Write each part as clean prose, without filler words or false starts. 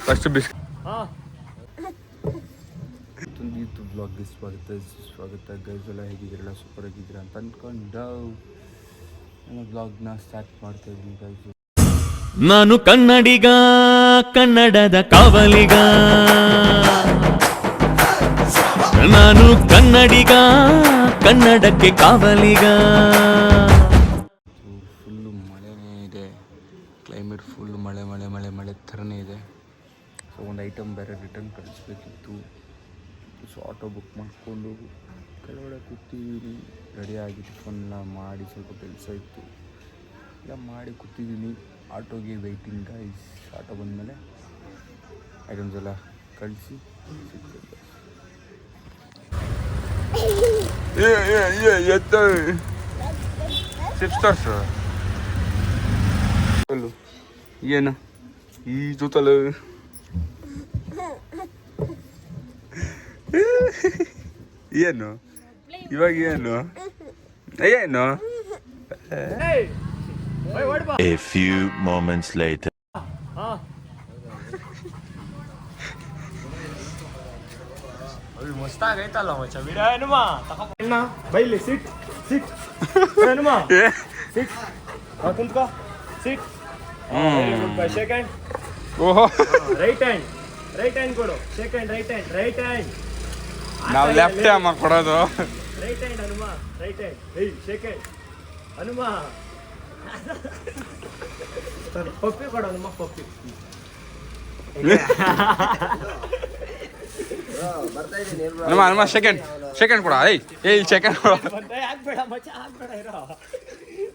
First ಬಿಸ್ YouTube ಬ್ಲಾಗ್ಗೆ ಸ್ವಾಗತ guys ಎಲ್ಲ ಹೇಗಿದ್ದೀರಲ್ಲ ಸೂಪರ್ ಆಗಿದ್ದೀರಾ ಅಂತ ಅಂದ್ಕೊಂಡು ನನ್ನ ಬ್ಲಾಗ್ನ ಸ್ಟಾರ್ಟ್ ಮಾಡ್ತಾ ಇದ್ದೀನಿ ಗೈಸ್. ನಾನು ಕನ್ನಡಿಗ, ಕನ್ನಡದ ಕಾವಲಿಗ. ನಾನು ಕನ್ನಡಿಗ, ಕನ್ನಡಕ್ಕೆ ಕಾವಲಿಗ. ಫುಲ್ಲು ಮಳೆನೇ ಇದೆ, ಕ್ಲೈಮೇಟ್ ಫುಲ್ ಮಳೆ ಮಳೆ ಮಳೆ ಮಳೆ ಥರನೇ ಇದೆ. ಸೊ ಒಂದು ಐಟಮ್ ಬೇರೆ ರಿಟರ್ನ್ ಕಳಿಸ್ಬೇಕಿತ್ತು. ಸೊ ಆಟೋ ಬುಕ್ ಮಾಡಿಕೊಂಡು ಕೆಳಗಡೆ ಕೂತಿದ್ದೀನಿ, ರೆಡಿಯಾಗಿ ಟಿಫನ್ ಎಲ್ಲ ಮಾಡಿ ಸ್ವಲ್ಪ ಕೆಲಸ ಇತ್ತು ಎಲ್ಲ ಮಾಡಿ ಕೂತಿದ್ದೀನಿ. ಆಟೋಗೆ ವೆಯ್ಟಿಂಗ್ ಗೈಸ್. ಆಟೋ ಬಂದಮೇಲೆ ಐಟಮ್ಸ್ ಎಲ್ಲ ಕಳಿಸಿ ಸಿಕ್ಸ್ ಏನು ಈ ಜೊತಲು ಏನು ಇವಾಗ ಏನು ಏನು A few moments later. ಮಸ್ತಾಗೈತಲ್ಲ ಮಚ್ಚ ವಿಡಿಯೋ ಹನುಮ ಬೈಲಿ ಸಿಟ್ ಸಿಟ್ ಹನುಮ ಸಿಟ್ ಕುಂತ್ಕೋ ಸಿಟ್ ಶೇಕ್ ಹ್ಯಾಂಡ್. ಓಹೋ ರೈಟ್ ಹ್ಯಾಂಡ್ ಕೊಡು. ಶೇಕ್ ಹ್ಯಾಂಡ್ ರೈಟ್ ಹ್ಯಾಂಡ್ ನಾವು ಲೆಫ್ಟ್ ಅಮ್ಮ ಕೊಡೋದು. Right hand Hanuma right hand. ಏಯ್ ಶೇಕ್ ಹ್ಯಾಂಡ್ ಹನುಮ. ಪಪ್ಪಿ ಕೊಡು ಹನುಮ ಪಪ್ಪಿ. ಹನುಮ ಸೆಕೆಂಡ್ ಕೊಡ. ಏಯ್ ಸೆಕೆಂಡ್ ಕೊಡ. ಆಗ್ಬೇಡ ಮಚ್ಚ ಆಗ್ಬೇಡ ಇರೋ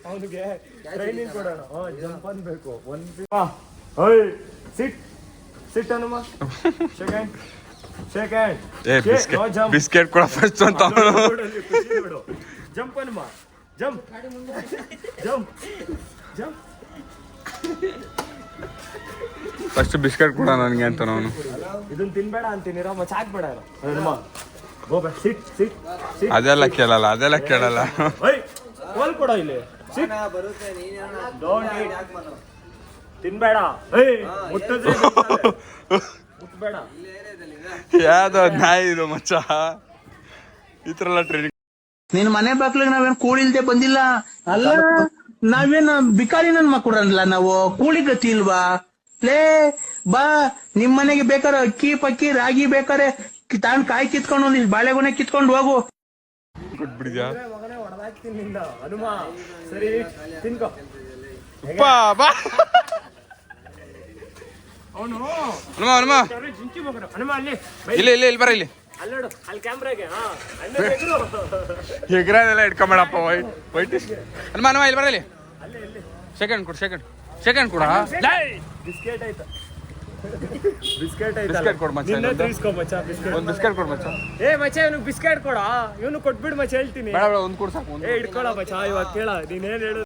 ಅವನಿಗೆ ಟ್ರೈನಿಂಗ್ ಕೊಡೋಣ. ಜಂಪ್ ಅನ್ಬೇಕು ಸಿಟ್ ಹನುಮ. ಶೇಕ್ ಹ್ಯಾಂಡ್ ಬಿಸ್ಕೆಟ್ ಕೊಡ ಫಸ್ಟ್ ಅಂತ. Jump Hanuma jump jump jump. First biscuit ಕೊಡ ನನಗೆ ಅಂತ ಅವನು. ಇದನ್ನ ತಿನ್ಬೇಡ ಅಂತೀನಿರೋ ಮಚ್ಚ ಆಗ್ಬೇಡ ಇರೋ ಹನುಮ. ಹೋಗ ಸಿಟ್ ಅದೆಲ್ಲ ಕೇಳಲ್ಲ. ಕೋಲ್ ಕೊಡೋ ಇಲ್ಲಿ. ತಿನ್ಬೇಡ ಮುಟ್ಬೇಡ. ಯಾವ್ದು ನಾಯಿ ಇದು ಮಚ್ಚ, ಈ ತರ ಎಲ್ಲ ಟ್ರೈನಿಂಗ್. ನಿನ್ ಮನೆ ಬಾಕ್ಲಿಗೆ ನಾವೇನ್ ಕೂಳಿ ಇಲ್ದೆ ಬಂದಿಲ್ಲ ಅಲ್ಲ. ನಾವೇನ್ ಬಿಕಾರಿ ನನ್ ಮಕ್ಕಳಲ್ಲ, ನಾವು ಕೂಳಿ ಗತಿ ಇಲ್ವಾ? ಲೇ ಬಾ, ನಿಮ್ ಮನೆಗೆ ಬೇಕಾರೆ ಅಕ್ಕಿ ಪಕ್ಕಿ ರಾಗಿ ಬೇಕಾರೆ ತಾಂಡ್ ಕಾಯಿ ಕಿತ್ಕೊಂಡು ನೀನ್ ಬಾಳೆಗೊನೆ ಕಿತ್ಕೊಂಡು ಹೋಗು. ಕೊಟ್ಬಿಡಿದ್ಯಾ ಮಗನೇ ಹೊಡೆದಾಕ್ತೀನಿ ನಿಂದ ಹನುಮ. ಸರಿ ತಿನ್ಕೋ. ಬಾ ಅವನು ಹನುಮ ಜಿಂಕಿ ಮಗನ ಹನುಮ. ಅಲ್ಲಿ ಇಲ್ಲಿ ಬರ ಇಲ್ಲಿ. ಅಲ್ಲೋಡು ಅಲ್ಲಿ ಕ್ಯಾಮ್ರಾಗೆ. ಎಗ್ರಾನೆಲ್ಲ ಇಟ್ಕೊಂಬೇಡಪ್ಪ. ವೈಟ್ ಹನುಮ ಇಲ್ಲಿ ಬರ ಇಲ್ಲಿ. ಸೆಕೆಂಡ್ ಕೊಡ. ಬಿಸ್ಕೆಟ್ ಆಯ್ತಾ ಬಿಸ್ಕೆಟ್ ಕೊಡು ಮಚ್ಚ. ಒಂದು ಬಿಸ್ಕೆಟ್ ಕೊಡು ಮಚ್ಚ. ಏ ಮಚ್ಚ ಇವನಿಗೆ ಬಿಸ್ಕೆಟ್ ಕೊಡ. ಇವನು ಕೊಟ್ಬಿಡು ಮಚ್ಚ ಹೇಳ್ತೀನಿ. ಬೇಡ ಒಂದು ಕೊಡು ಸಾಕು. ಇಟ್ಕೊಳ ಮಚ್ಚ ಇವಾಗ ಕೇಳ ನೀನೇನು ಹೇಳು.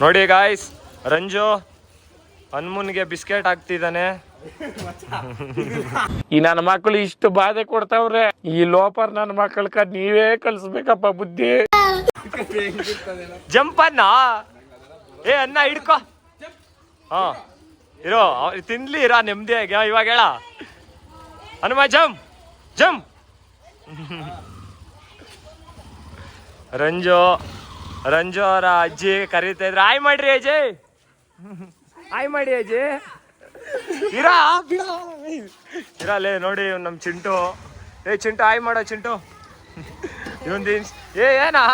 ನೋಡಿ ಗಾಯ್ಸ್, ರಂಜು ಹನುಮನ್ಗೆ ಬಿಸ್ಕೆಟ್ ಹಾಕ್ತಿದ್ದಾನೆ. ಈ ನನ್ನ ಮಕ್ಕಳು ಇಷ್ಟು ಬಾಧೆ ಕೊಡ್ತಾವ್ರೆ. ಈ ಲೋಪರ್ ನನ್ನ ಮಕ್ಕಳಕ ನೀವೇ ಕಲ್ಸ್ಬೇಕಪ್ಪ ಬುದ್ಧಿ. ಜಂಪ್ ಅನ್ನ ಅನ್ನ ಹಿಡ್ಕೊ. ಇರೋ ತಿನ್ಲಿ ಇರೋ ನೆಮ್ಮದಿಯಾಗಿ. ಇವಾಗ ಹೇಳ ಹನುಮ ಜಂಪ್. ರಂಜು ಅವರ ಅಜ್ಜಿ ಕರೀತಾ ಇದ್ರೆ ಆಯ್ ಮಾಡ್ರಿ ಅಜಯ್. ಆಯ್ ಮಾಡಿ ಅಜಯ್. ಇರಲೇ ನೋಡಿ ನಮ್ ಚಿಂಟು. ಚಿಂಟು ಆಯ್ ಮಾಡೋ ಚಿಂಟು. ಏನಾ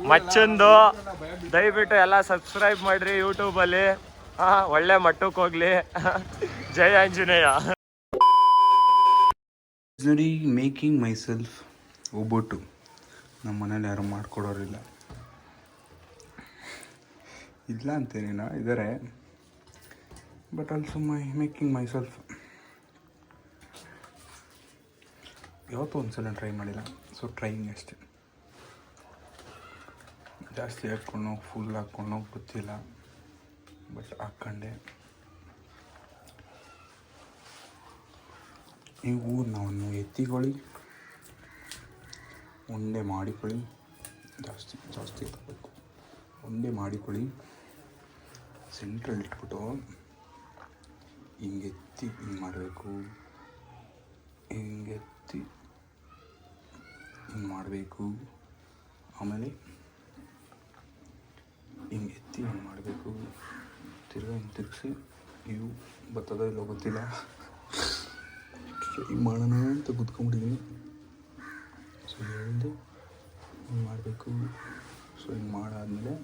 ಮಚ್ಚಂದು ದಯವಿಟ್ಟು ಎಲ್ಲ ಸಬ್ಸ್ಕ್ರೈಬ್ ಮಾಡ್ರಿ ಯೂಟ್ಯೂಬಲ್ಲಿ. ಒಳ್ಳೆ ಮಟ್ಟಕ್ಕೆ ಹೋಗ್ಲಿ. ಜೈ ಆಂಜನೇಯ. ನೋಡಿ ಮೇಕಿಂಗ್ ಮೈ ಸೆಲ್ಫ್ ಒಬ್ಬಟ್ಟು. ನಮ್ಮ ಮನೇಲಿ ಯಾರು ಮಾಡ್ಕೊಡೋರಿಲ್ಲ. ಇಲ್ಲ ಅಂತೇನೇನ ಇದ್ದಾರೆ, but also making my self. ಯಾವತ್ತೂ ಒಂದ್ಸಲ ಟ್ರೈ ಮಾಡಿಲ್ಲ, ಸೊ ಟ್ರೈಯಿಂಗ್ ಅಷ್ಟೇ. ಜಾಸ್ತಿ ಹಾಕ್ಕೊಂಡು ಫುಲ್ ಹಾಕ್ಕೊಂಡು ಗೊತ್ತಿಲ್ಲ, ಬಟ್ ಹಾಕ್ಕೊಂಡೆ. ನೀವು ನಾವು ಎತ್ತಿಕೊಳ್ಳಿ, ಉಂಡೆ ಮಾಡಿಕೊಳ್ಳಿ. ಜಾಸ್ತಿ ತಗೋಬೇಕು. ಉಂಡೆ ಮಾಡಿಕೊಳ್ಳಿ, ಸೆಂಟ್ರಲ್ಲಿ ಇಟ್ಬಿಟ್ಟು ಹಿಂಗೆತ್ತಿ ಹಿಂಗೆ ಮಾಡಬೇಕು, ಹಿಂಗೆತ್ತಿ ಹಿಂಗೆ ಮಾಡಬೇಕು, ಆಮೇಲೆ ಹಿಂಗೆ ಎತ್ತಿ ಹಿಂಗೆ ಮಾಡಬೇಕು, ತಿರ್ಗಾ ಹಿಂಗೆ ತಿರುಗಿಸಿ ಇವು ಬರ್ತದ ಇಲ್ಲೋ ಗೊತ್ತಿಲ್ಲ. ಹಿಂಗೆ ಮಾಡೋಣ ಅಂತ ಕೂತ್ಕೊಂಡ್ಬಿಟ್ಟಿದ್ದೀನಿ. ಸೊ ಹೇಳಿದೆ ಹಿಂಗೆ ಮಾಡಬೇಕು. ಸೊ ಹಿಂಗೆ ಮಾಡಾದ್ಮೇಲೆ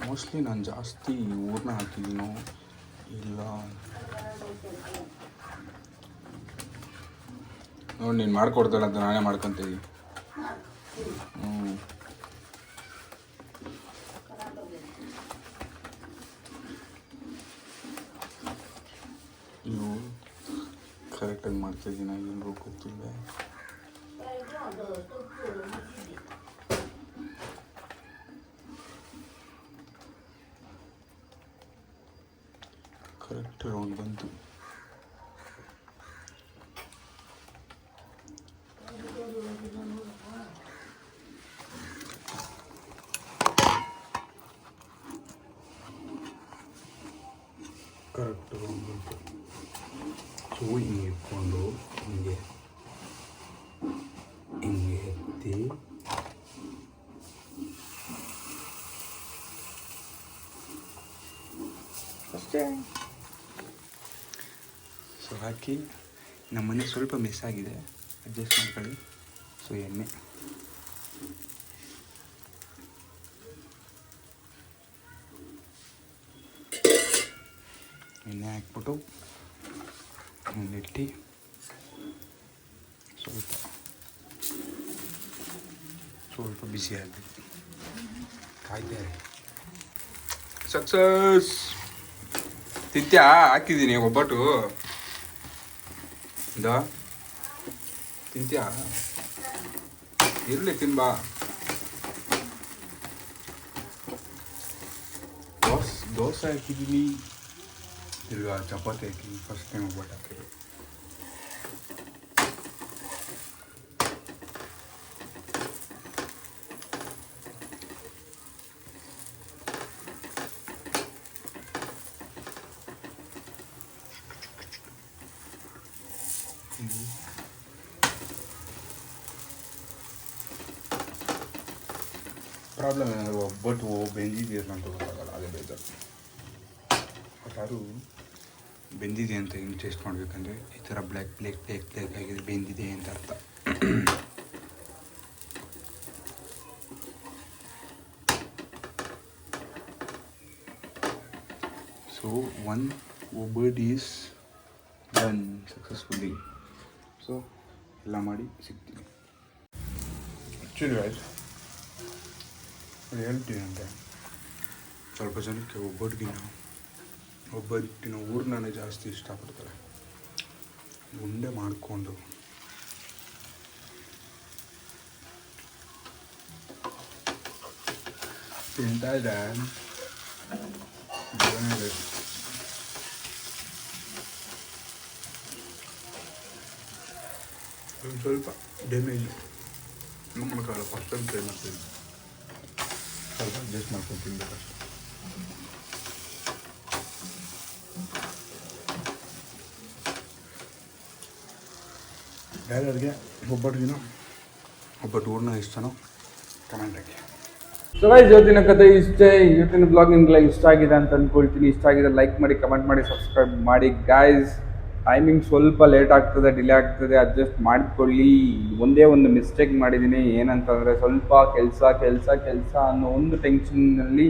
ಮೋಸ್ಟ್ಲಿ ನಾನು ಜಾಸ್ತಿ ಊರನ್ನ ಹಾಕಿದ್ದೀನೋ ಇಲ್ಲ ನೋಡಿ, ನೀನು ಮಾಡ್ಕೊಡ್ತಾಳೆ ಅಂತ ನಾನೇ ಮಾಡ್ಕೊತೀನಿ. ಇವು ಕರೆಕ್ಟಾಗಿ ಮಾಡ್ತಾಯಿದ್ದೀನ ಏನರೂ ಗೊತ್ತಿಲ್ಲ. ಕರೆಕ್ಟ್ ರೌಂಡ್ ಬಂತು. ಕರೆಕ್ಟ್ ರೌಂಡ್ ಬಂತು. ಸೊ ಹಿಂಗೆ ಇಟ್ಕೊಂಡು ಹಿಂಗೆ ಹಿಂಗೆ ಎತ್ತಿ ಅಷ್ಟೇ. ಸೊ ಹಾಕಿ ನಮ್ಮ ಮನೆ ಸ್ವಲ್ಪ ಮಿಸ್ ಆಗಿದೆ, ಅಡ್ಜಸ್ಟ್ ಮಾಡ್ಕೊಳ್ಳಿ. ಸೊ ಎಣ್ಣೆ ಹಾಕ್ಬಿಟ್ಟು ಒಂದಿಟ್ಟು ಸ್ವಲ್ಪ ಬಿಸಿ ಆಗಬೇಕು. ಕಾಯ್ತಾರೆ. ಸಕ್ಸಸ್. ತಿಂತ್ಯಾ? ಹಾಕಿದ್ದೀನಿ ಒಬ್ಬಟ್ಟು. ತಿಂತ್ಯಾ? ಇರಲಿ ತಿನ್ಬಾ. ದೋಸೆ ಹಾಕಿದ್ದೀನಿ, ತಿರ್ಗಾ ಚಪಾತಿ ಹಾಕಿದ್ದೀನಿ. ಫಸ್ಟ್ ಟೈಮ್ ಒಬ್ಬಟ್ಟು ಹಾಕಿರೋದು. ಪ್ರಾಬ್ಲಮ್ ಏನಂದರೆ ಒಬ್ಬಟ್ಟು ಬೆಂದಿದೆಯಲ್ಲ ಅಂತ ಗೊತ್ತಾಗಲ್ಲ, ಅದೇ ಬೇಜಾರು. ಬಟ್ ಯಾರು ಬೆಂದಿದೆ ಅಂತ ಹೆಂಗೆ ಟೇಸ್ಟ್ ಮಾಡಬೇಕಂದ್ರೆ ಈ ಥರ ಬ್ಲ್ಯಾಕ್ ಆಗಿದ್ರೆ ಬೆಂದಿದೆ ಅಂತ ಅರ್ಥ. So obbattu is done successfully. So ಎಲ್ಲ ಮಾಡಿ ಸಿಗ್ತೀನಿ. ಆ್ಯಕ್ಚುಲಿ ಆಯ್ತು ಹೇಳ್ತೀನಿ ಅಂದರೆ ಸ್ವಲ್ಪ ಜನಕ್ಕೆ ಒಬ್ಬಟ್ಟಿನ ಊರ್ನೇ ಜಾಸ್ತಿ ಇಷ್ಟಪಡ್ತಾರೆ. ಉಂಡೆ ಮಾಡಿಕೊಂಡು ತಿಂತಾ ಇದೆ. ಒಂದು ಸ್ವಲ್ಪ ಡ್ಯಾಮೇಜ್ ಮಾಡೋಕ್ಕಾಗಲ್ಲ. ಫಸ್ಟ್ ಟೈಮ್ ಟ್ರೈ ಮಾಡ್ತೀನಿ, ಸ್ವಲ್ಪ ಅಡ್ಜಸ್ಟ್ ಮಾಡ್ಕೊಂಡು ತಿನ್ಬೇಕಷ್ಟೆ. ಯಾರ್ಯಾರಿಗೆ ಒಬ್ಬಟ್ಟು ಊರ್ನ ಇಷ್ಟನೋ ಕಮೆಂಟ್ ಹಾಕಿ. ಸೊ ಗೈಸ್, ಇವತ್ತಿನ ಕಥೆ ಇಷ್ಟೇ. ಇವತ್ತಿನ ಬ್ಲಾಗ್ ನಿಮ್ಗೆಲ್ಲ ಇಷ್ಟ ಆಗಿದೆ ಅಂತ ಅಂದ್ಕೊಳ್ತೀನಿ. ಇಷ್ಟ ಆಗಿದೆ ಲೈಕ್ ಮಾಡಿ, ಕಮೆಂಟ್ ಮಾಡಿ, ಸಬ್ಸ್ಕ್ರೈಬ್ ಮಾಡಿ. ಗೈಸ್, ಟೈಮಿಂಗ್ ಸ್ವಲ್ಪ ಲೇಟ್ ಆಗ್ತದೆ, ಡಿಲೇ ಆಗ್ತದೆ, ಅಡ್ಜಸ್ಟ್ ಮಾಡಿಕೊಳ್ಳಿ. ಒಂದೇ ಒಂದು ಮಿಸ್ಟೇಕ್ ಮಾಡಿದ್ದೀನಿ. ಏನಂತಂದರೆ ಸ್ವಲ್ಪ ಕೆಲಸ ಅನ್ನೋ ಒಂದು ಟೆನ್ಷನ್ನಲ್ಲಿ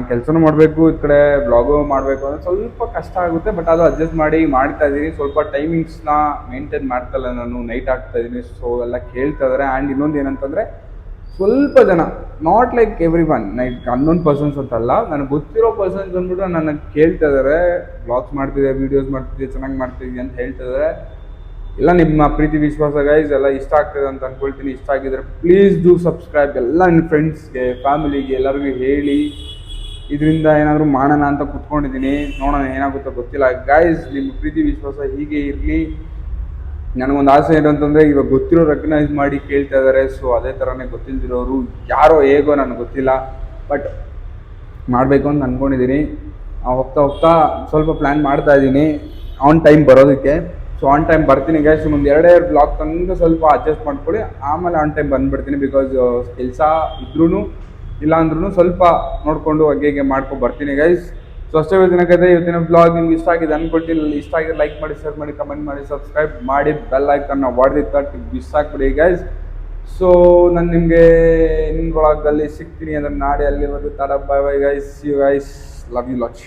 ಕೆಲಸನೂ ಮಾಡಬೇಕು, ಈ ಕಡೆ ಬ್ಲಾಗು ಮಾಡಬೇಕು ಅಂದರೆ ಸ್ವಲ್ಪ ಕಷ್ಟ ಆಗುತ್ತೆ. ಬಟ್ ಅದು ಅಡ್ಜಸ್ಟ್ ಮಾಡ್ತಾ ಇದ್ದೀನಿ. ಸ್ವಲ್ಪ ಟೈಮಿಂಗ್ಸ್ನ ಮೇಂಟೈನ್ ಮಾಡ್ತಲ್ಲ ನಾನು, ನೈಟ್ ಆಗ್ತಾಯಿದ್ದೀನಿ. ಸೊ ಎಲ್ಲ ಕೇಳ್ತಾ ಇದ್ದಾರೆ. ಆ್ಯಂಡ್ ಇನ್ನೊಂದು ಏನಂತಂದರೆ ಸ್ವಲ್ಪ ಜನ, not like every one, night unknown persons ಅಂತಲ್ಲ, ನನಗೆ ಗೊತ್ತಿರೋ ಪರ್ಸನ್ಸ್ ಅಂದ್ಬಿಟ್ಟು ನನಗೆ ಕೇಳ್ತಾ ಇದ್ದಾರೆ, ಬ್ಲಾಗ್ಸ್ ಮಾಡ್ತಿದ್ದೆ, ವೀಡಿಯೋಸ್ ಮಾಡ್ತಿದ್ದೆ, ಚೆನ್ನಾಗಿ ಮಾಡ್ತಿದ್ದೆ ಅಂತ ಹೇಳ್ತಾ ಇದ್ದಾರೆ. ಎಲ್ಲ ನಿಮ್ಮ ಪ್ರೀತಿ ವಿಶ್ವಾಸ ಗೈಸ್, ಎಲ್ಲ ಇಷ್ಟ ಆಗ್ತದೆ ಅಂತ ಅಂದ್ಕೊಳ್ತೀನಿ. ಇಷ್ಟ ಆಗಿದ್ರೆ ಪ್ಲೀಸ್ ಡೂ ಸಬ್ಸ್ಕ್ರೈಬ್. ಎಲ್ಲ ನಿಮ್ಮ ಫ್ರೆಂಡ್ಸ್ಗೆ, ಫ್ಯಾಮಿಲಿಗೆ ಎಲ್ಲರಿಗೂ ಹೇಳಿ. ಇದರಿಂದ ಏನಾದರೂ ಮಾಡೋಣ ಅಂತ ಕೂತ್ಕೊಂಡಿದ್ದೀನಿ. ನೋಡೋಣ ಏನಾಗುತ್ತೋ ಗೊತ್ತಿಲ್ಲ. ಗೈಸ್, ನಿಮ್ಮ ಪ್ರೀತಿ ವಿಶ್ವಾಸ ಹೀಗೆ ಇರಲಿ. ನನಗೊಂದು ಆಸೆ ಏನು ಅಂತಂದರೆ ಇವಾಗ ಗೊತ್ತಿರೋ ರೆಕಗ್ನೈಸ್ ಮಾಡಿ ಕೇಳ್ತಾ ಇದ್ದಾರೆ. ಸೊ ಅದೇ ಥರನೇ ಗೊತ್ತಿಲ್ದಿರೋರು ಯಾರೋ ಹೇಗೋ ನನಗೆ ಗೊತ್ತಿಲ್ಲ, ಬಟ್ ಮಾಡಬೇಕು ಅಂತ ಅಂದ್ಕೊಂಡಿದ್ದೀನಿ. ಹೋಗ್ತಾ ಹೋಗ್ತಾ ಸ್ವಲ್ಪ ಪ್ಲ್ಯಾನ್ ಮಾಡ್ತಾ ಇದ್ದೀನಿ ಆನ್ ಟೈಮ್ ಬರೋದಕ್ಕೆ. ಸೊ ಆನ್ ಟೈಮ್ ಬರ್ತೀನಿ ಗೈಸ್. ಒಂದು 2 ಬ್ಲಾಗ್ ತನಕ ಸ್ವಲ್ಪ ಅಡ್ಜಸ್ಟ್ ಮಾಡ್ಕೊಳ್ಳಿ, ಆಮೇಲೆ ಆನ್ ಟೈಮ್ ಬಂದುಬಿಡ್ತೀನಿ. ಬಿಕಾಸ್ ಕೆಲಸ ಇದ್ರೂ ಇಲ್ಲ ಅಂದ್ರೂ ಸ್ವಲ್ಪ ನೋಡಿಕೊಂಡು ಹಾಗೆ ಮಾಡ್ಕೊಂಡು ಬರ್ತೀನಿ ಗೈಸ್. ಸೊ ಅಷ್ಟೇ ಇವತ್ತಿನ ಕತೆ. ಇವತ್ತಿನ ಬ್ಲಾಗ್ ನಿಮ್ಗೆ ಇಷ್ಟ ಆಗಿದೆ ಅಂದ್ಕೊಳ್ತೀನಿ. ಇಷ್ಟ ಆಗಿದೆ ಲೈಕ್ ಮಾಡಿ, ಶೇರ್ ಮಾಡಿ, ಕಮೆಂಟ್ ಮಾಡಿ, ಸಬ್ಸ್ಕ್ರೈಬ್ ಮಾಡಿ, ಬೆಲ್ ಐಕನ್ನ ಹೊಡೆದು ಮಿಸ್ ಆಗಿಬಿಡಿ ಗೈಸ್. ಸೊ ನಾನು ನಿಮಗೆ ಇನ್ ಬ್ಲಾಗಲ್ಲಿ ಸಿಗ್ತೀನಿ. ಅದನ್ನು ನಾಡಿ ಅಲ್ಲಿವರೆಗೂ tata bye bye guys. You guys, love you latch.